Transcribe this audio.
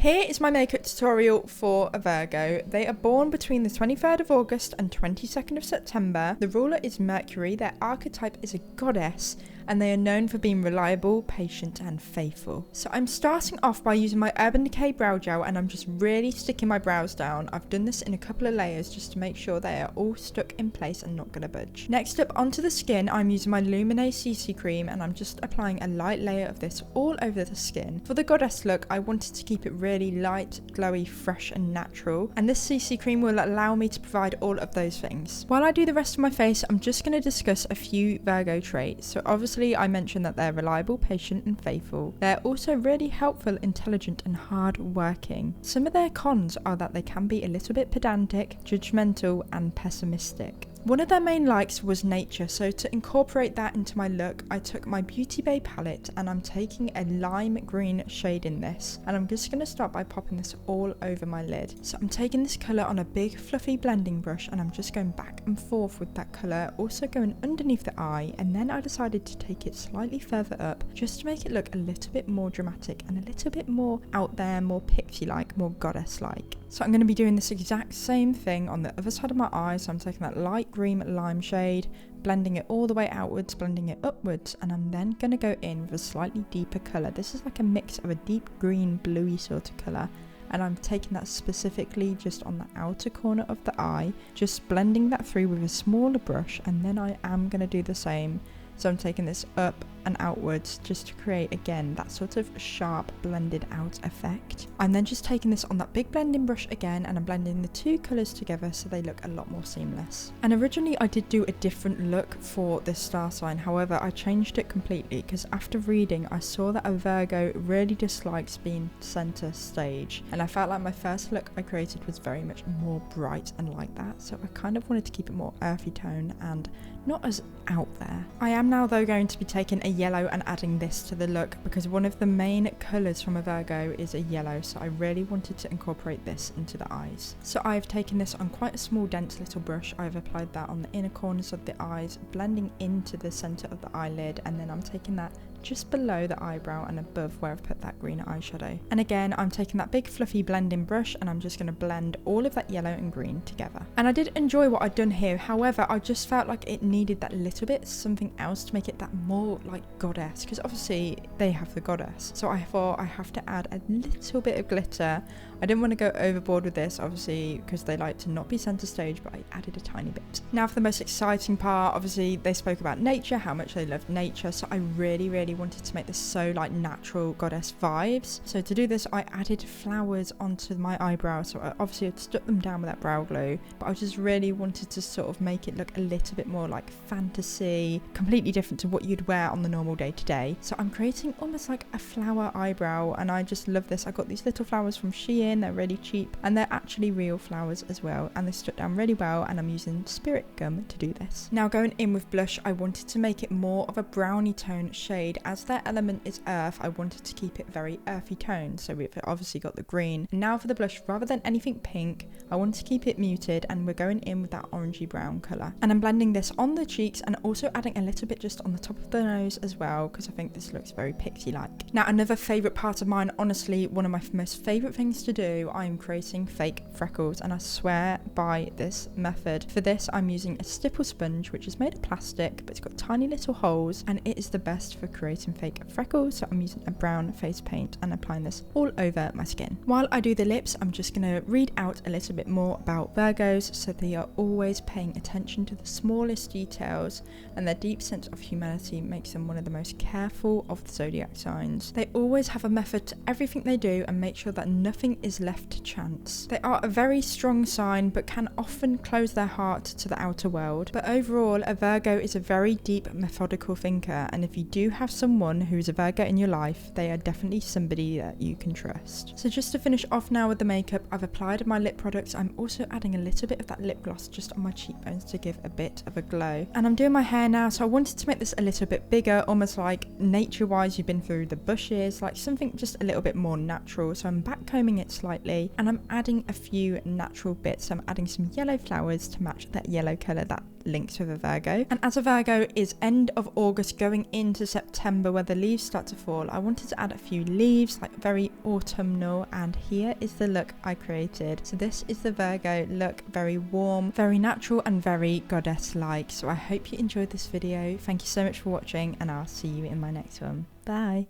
Here is my makeup tutorial for a Virgo. They are born between the 23rd of August and 22nd of September. The ruler is Mercury, their archetype is a goddess, and they are known for being reliable, patient, and faithful. So I'm starting off by using my Urban Decay brow gel, and I'm just really sticking my brows down. I've done this in a couple of layers just to make sure they are all stuck in place and not going to budge. Next up onto the skin, I'm using my Luminate CC cream, and I'm just applying a light layer of this all over the skin. For the goddess look, I wanted to keep it really light, glowy, fresh, and natural, and this CC cream will allow me to provide all of those things. While I do the rest of my face, I'm just going to discuss a few Virgo traits. So obviously I mentioned that they're reliable, patient, and faithful. They're also really helpful, intelligent, and hard working. Some of their cons are that they can be a little bit pedantic, judgmental, and pessimistic. One of their main likes was nature, so to incorporate that into my look, I took my Beauty Bay palette and I'm taking a lime green shade in this, and I'm just going to start by popping this all over my lid. So I'm taking this colour on a big fluffy blending brush and I'm just going back and forth with that colour, also going underneath the eye, and then I decided to take it slightly further up just to make it look a little bit more dramatic and a little bit more out there, more pixie-like, more goddess-like. So I'm going to be doing this exact same thing on the other side of my eye. So I'm taking that light green lime shade, blending it all the way outwards, blending it upwards, and I'm then going to go in with a slightly deeper colour. This is like a mix of a deep green, bluey sort of colour, and I'm taking that specifically just on the outer corner of the eye, just blending that through with a smaller brush, and then I am going to do the same. So I'm taking this up and outwards just to create, again, that sort of sharp blended out effect. I'm then just taking this on that big blending brush again, and I'm blending the two colours together so they look a lot more seamless. And originally I did do a different look for this star sign, however I changed it completely because after reading I saw that a Virgo really dislikes being centre stage, and I felt like my first look I created was very much more bright and like that, so I kind of wanted to keep it more earthy tone and not as out there. I am now though going to be taking a yellow and adding this to the look because one of the main colours from a Virgo is a yellow, so I really wanted to incorporate this into the eyes. So I've taken this on quite a small dense little brush, I've applied that on the inner corners of the eyes, blending into the centre of the eyelid, and then I'm taking that just below the eyebrow and above where I've put that green eyeshadow. And again, I'm taking that big fluffy blending brush and I'm just going to blend all of that yellow and green together. And I did enjoy what I'd done here, however I just felt like it needed that little bit something else to make it that more like goddess, because obviously they have the goddess, so I thought I have to add a little bit of glitter. I didn't want to go overboard with this obviously because they like to not be centre stage, but I added a tiny bit. Now for the most exciting part, obviously they spoke about nature, how much they loved nature, so I really wanted to make this so like natural goddess vibes. So to do this I added flowers onto my eyebrows, so I obviously had stuck them down with that brow glue, but I just really wanted to sort of make it look a little bit more like fantasy, completely different to what you'd wear on the normal day to day. So I'm creating almost like a flower eyebrow, and I just love this. I got these little flowers from Shein, they're really cheap and they're actually real flowers as well, and they stuck down really well, and I'm using spirit gum to do this. Now going in with blush, I wanted to make it more of a browny tone shade. As their element is earth, I wanted to keep it very earthy tone, so we've obviously got the green. And now for the blush, rather than anything pink, I want to keep it muted, and we're going in with that orangey brown colour, and I'm blending this on the cheeks and also adding a little bit just on the top of the nose as well, because I think this looks very pixie like. Now another favourite part of mine, honestly one of my most favourite things to do, I'm creating fake freckles, and I swear by this method. For this I'm using a stipple sponge which is made of plastic but it's got tiny little holes, and it is the best for creating fake freckles. So I'm using a brown face paint and applying this all over my skin. While I do the lips, I'm just going to read out a little bit more about Virgos. So they are always paying attention to the smallest details, and their deep sense of humanity makes them one of the most careful of the zodiac signs. They always have a method to everything they do and make sure that nothing is left to chance. They are a very strong sign but can often close their heart to the outer world. But overall, a Virgo is a very deep, methodical thinker, and if you do have someone who's a Virgo in your life, they are definitely somebody that you can trust. So just to finish off now with the makeup, I've applied my lip products. I'm also adding a little bit of that lip gloss just on my cheekbones to give a bit of a glow. And I'm doing my hair now, so I wanted to make this a little bit bigger, almost like nature-wise you've been through the bushes, like something just a little bit more natural. So I'm back combing it slightly, and I'm adding a few natural bits. So I'm adding some yellow flowers to match that yellow colour that links with a Virgo. And as a Virgo is end of August going into September, September where the leaves start to fall, I wanted to add a few leaves, like very autumnal, and here is the look I created. So this is the Virgo look, very warm, very natural and very goddess-like. So I hope you enjoyed this video. Thank you so much for watching, and I'll see you in my next one. Bye!